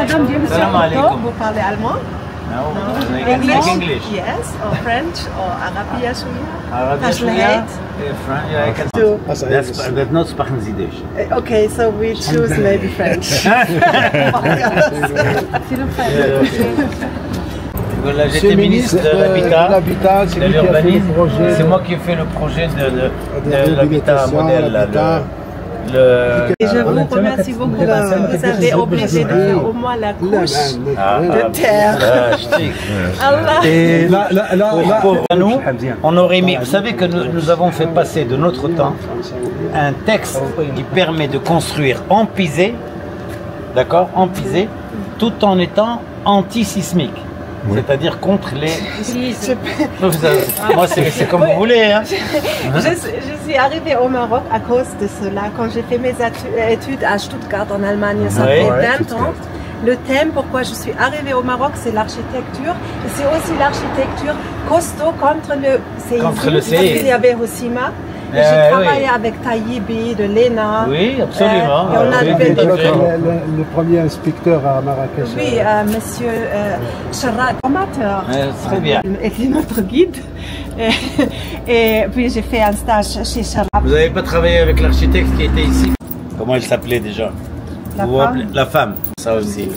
Madame James, Salam alaikum. vous parlez allemand? No, English? English. Yes, or French, or Arabia شوية. Arabia Translate. French, I can. So, That's not speaking Yiddish. okay, so we choose maybe French. Voilà, j'étais ministre de l'Habitat, de l'Urbanisme. C'est moi qui ai fait le projet de l'habitat modèle. Et je vous remercie beaucoup parce que vous avez obligé de faire au moins la couche de terre. Allah. Et pour nous, on aurait mis. Vous savez que nous avons fait passer de notre temps un texte qui permet de construire en pisé, d'accord, en pisé, tout en étant anti-sismique. C'est-à-dire contre les... Moi, c'est comme vous voulez. Hein. Je suis arrivée au Maroc à cause de cela. Quand j'ai fait mes études à Stuttgart, en Allemagne, ça fait 20 ans. Le thème pourquoi je suis arrivée au Maroc, c'est l'architecture. Et c'est aussi l'architecture costaud contre le séisme. Contre le séisme. Parce qu'il y avait Hossima. J'ai travaillé avec Taïbi, de l'ENA. Oui, absolument. Et on a le premier inspecteur à Marrakech. Oui, monsieur Charad, formateur. Très bien. Était notre guide. Et puis j'ai fait un stage chez Charad. Vous n'avez pas travaillé avec l'architecte qui était ici? Comment elle s'appelait déjà? La femme, ça aussi.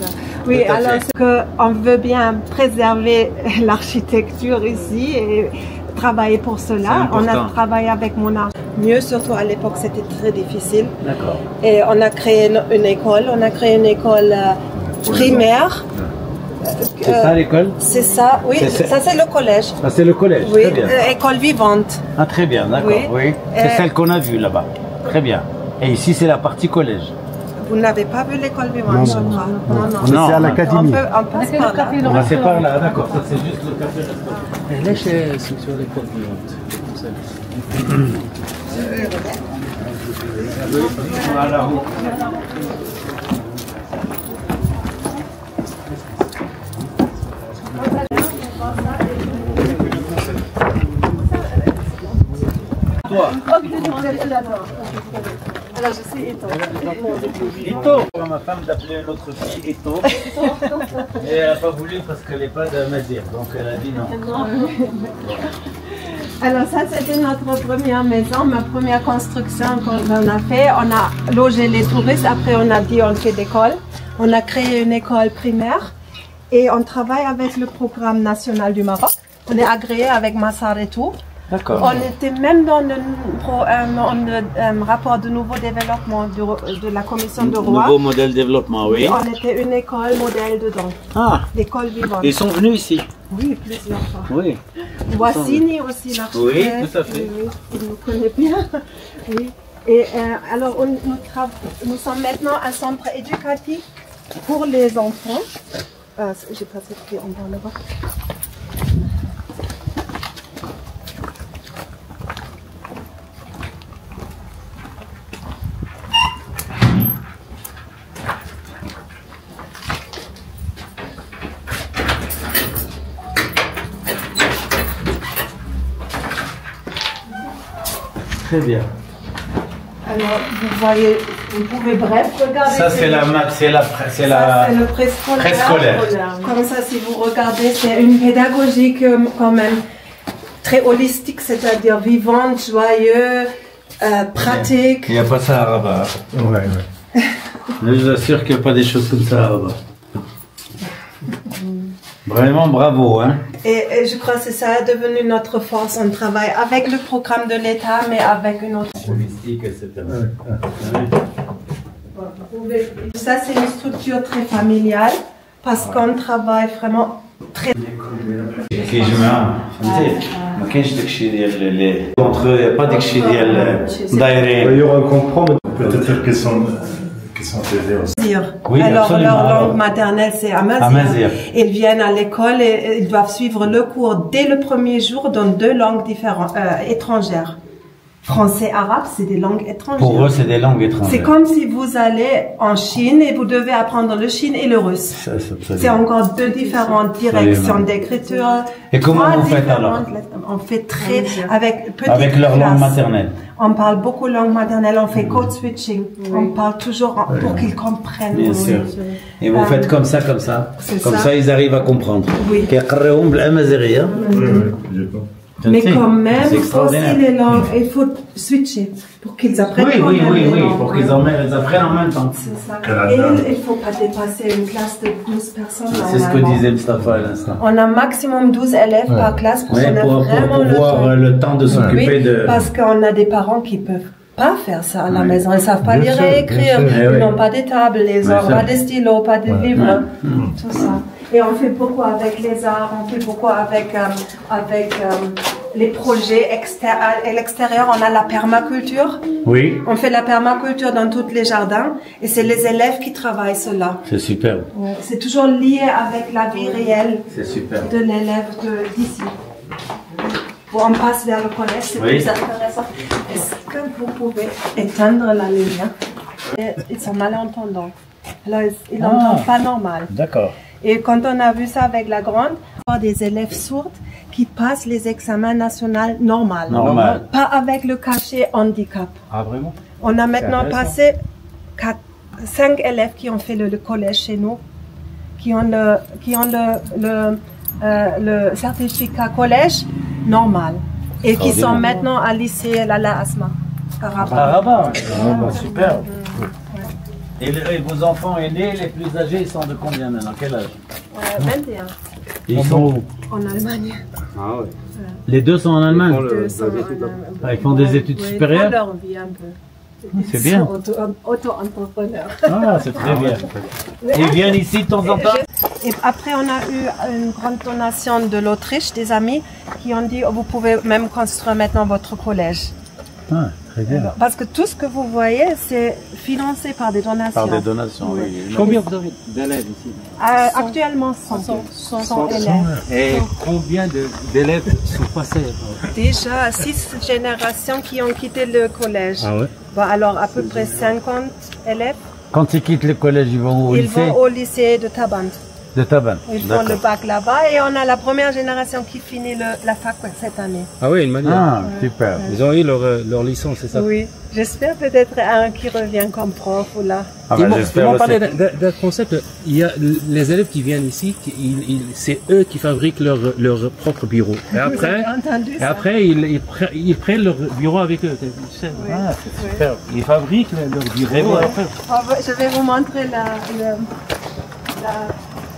Oui, alors qu'on veut bien préserver l'architecture ici et travailler pour cela. On a travaillé avec mon art. Mieux, surtout à l'époque, c'était très difficile. D'accord. Et on a créé une école. On a créé une école primaire. C'est ça l'école? C'est ça, oui. Ça, c'est le collège. Ah, c'est le collège, oui, très bien. École vivante. Ah, très bien, d'accord, oui. C'est celle qu'on a vue là-bas. Très bien. Et ici, c'est la partie collège. Vous n'avez pas vu l'école vivante, je crois. Non. C'est à l'académie. On passe par là. On va passer par là, d'accord. Ça, c'est juste le café restaurant. ليش سميتوها l'école vivante? Voilà. Toi. Alors je suis Ito. Ito. Ma femme d'appeler notre fille Ito. Et elle n'a pas voulu parce qu'elle n'est pas de Mazir. Donc elle a dit non. Alors ça c'était notre première maison, ma première construction qu'on a fait. On a logé les touristes, après on a dit on fait d'école. On a créé une école primaire et on travaille avec le programme national du Maroc. On est agréé avec Massar et tout. D'accord. On était même dans le rapport de nouveau développement de la commission de Roi. Nouveau modèle développement, oui. On était une école modèle dedans. Ah. L'école vivante. Ils sont venus ici? Oui, plusieurs fois. Oui. Wassini aussi, l'architecte. Oui, tout à fait. Oui, il nous connaît bien. Oui. Et alors, nous sommes maintenant un centre éducatif pour les enfants. J'ai passé le pied en bas là-bas. Très bien. Alors, vous voyez, vous pouvez bref regarder. Ça, c'est le préscolaire. Comme ça, si vous regardez, c'est une pédagogie quand même très holistique, c'est-à-dire vivante, joyeuse, pratique. Il n'y a pas ça à Rabat. Ouais. Je vous assure qu'il n'y a pas des choses comme ça à Rabat. Vraiment bravo, hein. Et je crois que ça est devenu notre force. On travaille avec le programme de l'État, mais avec une autre. Holistique, etc. Ça, c'est une structure très familiale parce qu'on travaille vraiment très. Entre eux, il n'y a pas d'excès D'ailleurs, on comprend peut-être qu'ils sont aidés aussi. Oui, alors, absolument. leur langue maternelle, c'est Amazigh. Ils viennent à l'école et ils doivent suivre le cours dès le premier jour dans 2 langues différentes, étrangères. Français, arabe, c'est des langues étrangères. Pour eux, c'est des langues étrangères. C'est comme si vous allez en Chine et vous devez apprendre le chine et le russe. C'est encore deux différentes directions d'écriture. Et comment vous faites alors? On fait très avec leur langue maternelle. On parle beaucoup langue maternelle, on fait code switching. On parle toujours pour qu'ils comprennent. Bien sûr. Et vous faites comme ça. Comme ça, ils arrivent à comprendre. Oui. Mais quand même, aussi les langues, il faut switcher pour qu'ils apprennent. Oui, pour qu'ils apprennent en même temps. C'est ça. Et il ne faut pas dépasser une classe de 12 personnes. C'est ce que disait Mustafa à l'instant. On a maximum 12 élèves par classe pour avoir le temps de s'occuper de... Parce qu'on a des parents qui peuvent pas faire ça à la maison. Ils ne savent pas lire et écrire. Ils n'ont pas des tables, ils n'ont pas des stylos, pas de livres. Tout ça. Et on fait beaucoup avec les arts, on fait beaucoup avec les projets à l'extérieur. On a la permaculture. Oui. On fait la permaculture dans tous les jardins et c'est les élèves qui travaillent cela. C'est super. C'est toujours lié avec la vie réelle de l'élève d'ici. Bon, on passe vers le collège, c'est plus intéressant. Est-ce que vous pouvez éteindre la lumière? Ils sont malentendants. Alors, ils n'entendent pas normal. D'accord. Et quand on a vu ça avec la grande, on a des élèves sourds qui passent les examens nationaux normal. Pas avec le cachet handicap. Ah, vraiment? On a maintenant passé 5 élèves qui ont fait le collège chez nous, qui ont le certificat collège normal et qui sont maintenant à lycée Lala Asma. Super. Et vos enfants aînés, les plus âgés, ils sont de combien maintenant? Quel âge? 21. Ils sont où? En Allemagne. Ah oui. Les deux sont en Allemagne? Ils font des études supérieures? Ils font leur vie un peu. C'est bien. Auto-entrepreneurs. Ah, c'est très bien. Et ils viennent ici de temps en temps? Et après, on a eu une grande donation de l'Autriche, des amis qui ont dit, vous pouvez même construire maintenant votre collège. Ah, très bien. Parce que tout ce que vous voyez, c'est financé par des donations. Par des donations, oui. Combien vous avez d'élèves ici? Actuellement, 100 élèves. Et combien d'élèves sont passés? Déjà 6 générations qui ont quitté le collège. Ah ouais? Bon, alors, à peu près 50 élèves. Quand ils quittent le collège, ils vont au lycée? Ils vont au lycée de Taban. De Taban. Ils font le bac là-bas et on a la première génération qui finit la fac cette année. Ah oui, une manière. Ah, super. Ils ont eu leur licence, c'est ça? Oui, j'espère peut-être un qui revient comme prof ou là. Ah ils ben, m'ont parlé d'un concept. Il y a les élèves qui viennent ici, c'est eux qui fabriquent leur propre bureau. Et après, ils prennent leur bureau avec eux. Ah, c'est super. Ils fabriquent leur bureau. Je vais vous montrer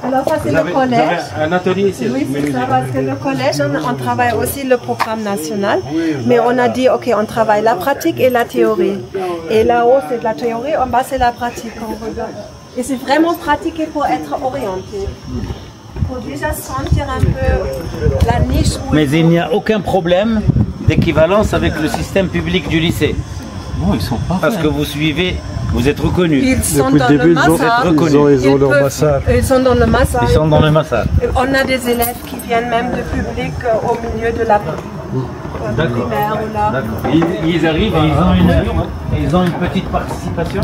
alors ça c'est le collège. Vous avez un atelier ici. Oui, c'est ça, parce que le collège, on travaille aussi le programme national, mais on a dit, ok, on travaille la pratique et la théorie. Et là-haut c'est de la théorie, en bas c'est la pratique. Et c'est vraiment pratiqué pour être orienté. Il faut déjà sentir un peu la niche. Mais il n'y a aucun problème d'équivalence avec le système public du lycée. Non, ils sont pas. Parce que vous suivez, vous êtes reconnus. Ils sont dans le massage. Ils ont leur massage. Ils sont dans le massage. Ils sont dans le massage. On a des élèves qui viennent même de public au milieu de la primaire ou là. D'accord. Ils arrivent et ils ont une petite participation.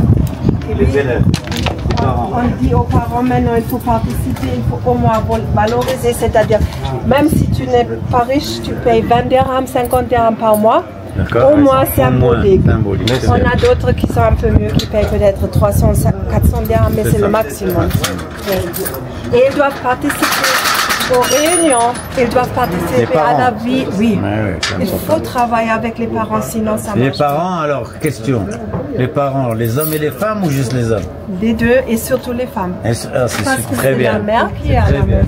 Les élèves. On dit aux parents maintenant il faut participer, il faut au moins valoriser, c'est-à-dire même si tu n'es pas riche, tu payes 20 dirhams, 50 dirhams par mois. Au moins symbolique. On a d'autres qui sont un peu mieux, qui payent peut-être 300, 400 dirhams, mais c'est le maximum. Et ils doivent participer aux réunions, ils doivent participer à la vie. Oui, il faut travailler avec les parents, sinon ça marche. Les parents, alors, question. Les parents, les hommes et les femmes ou juste les hommes? Les deux et surtout les femmes. C'est très bien. C'est la mère qui est à la maison.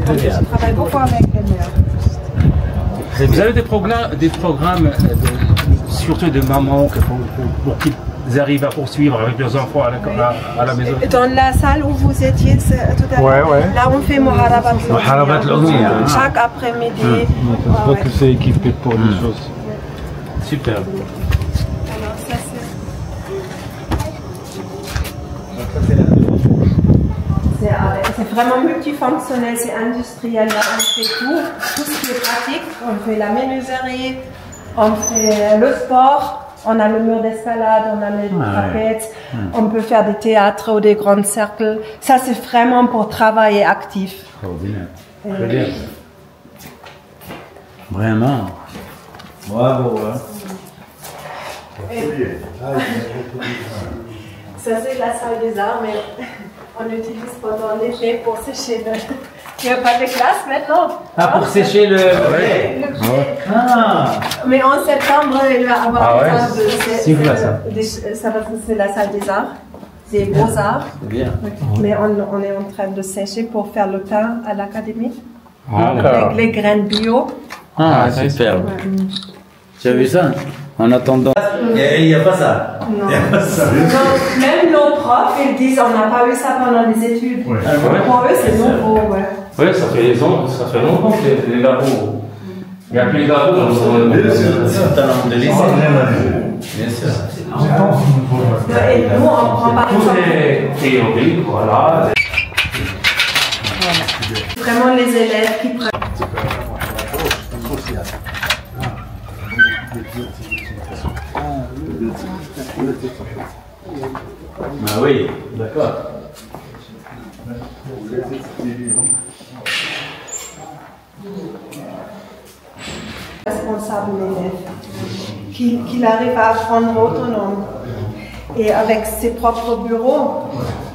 Je travaille beaucoup avec les mères. Vous avez des programmes surtout de mamans pour qu'ils arrivent à poursuivre avec leurs enfants à la maison? Dans la salle où vous étiez tout à l'heure, là on fait Muharabat l'Oumia. Chaque après-midi. Je crois que c'est équipé pour les choses. Super. Alors ça c'est vraiment multifonctionnel, c'est industriel, là on fait tout ce qui est pratique, on fait la menuiserie, On fait le sport, on a le mur d'escalade, on a les trapèzes, on peut faire des théâtres ou des grands cercles. Ça, c'est vraiment pour travailler actif. Très bien. Vraiment. Bravo. Hein. Ça, c'est la salle des arts, mais on utilise pendant l'été pour sécher le... Il n'y a pas de classe maintenant. Ah, pour sécher le... Ah. Mais en septembre, il va avoir C'est quoi ça? C'est la salle des arts, des beaux-arts. C'est bien. Mais on est en train de sécher pour faire le pain à l'académie. D'accord. Avec les graines bio. Ah, superbe. Tu as vu ça? En attendant. Il n'y a pas ça. Non. Même nos profs, ils disent on n'a pas eu ça pendant les études. Ouais. Pour eux, c'est nouveau. Ouais. Oui, ça fait longtemps que les labos. Il n'y a plus les labos dans C'est un talent de lycée. Bien sûr. Et nous, on prend par Tout exemple. est théorique, voilà. Vraiment les élèves qui prennent. Ah oui, d'accord. Responsable l'élève, qu'il arrive à apprendre autonome et avec ses propres bureaux.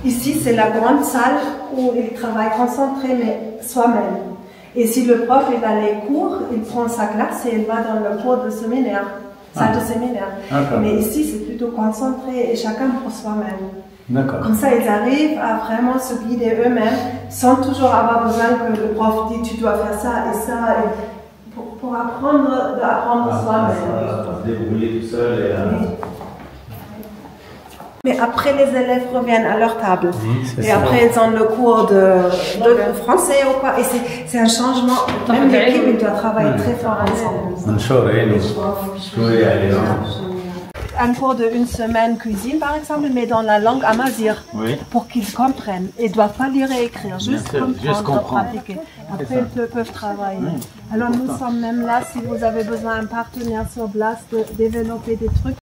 Ici, c'est la grande salle où il travaille concentré, mais soi-même. Et si le prof il a les cours, il prend sa classe et il va dans le cours de séminaire, salle de séminaire. Mais ici, c'est plutôt concentré et chacun pour soi-même. D'accord. Comme ça, ils arrivent à vraiment se guider eux-mêmes sans toujours avoir besoin que le prof dise tu dois faire ça et ça. Et pour apprendre soi-même. Se débrouiller tout seul et... Mais après, les élèves reviennent à leur table. Et après, ils ont le cours de français ou quoi. Et c'est un changement. Même l'équipe, il doit travailler très fort ensemble. Un cours de 1 semaine cuisine, par exemple, mais dans la langue amazigh, pour qu'ils comprennent. Ils ne doivent pas lire et écrire, juste comprendre, pratiquer. Après, ils peuvent travailler. Alors, nous sommes même là, si vous avez besoin d'un partenaire sur place, de développer des trucs.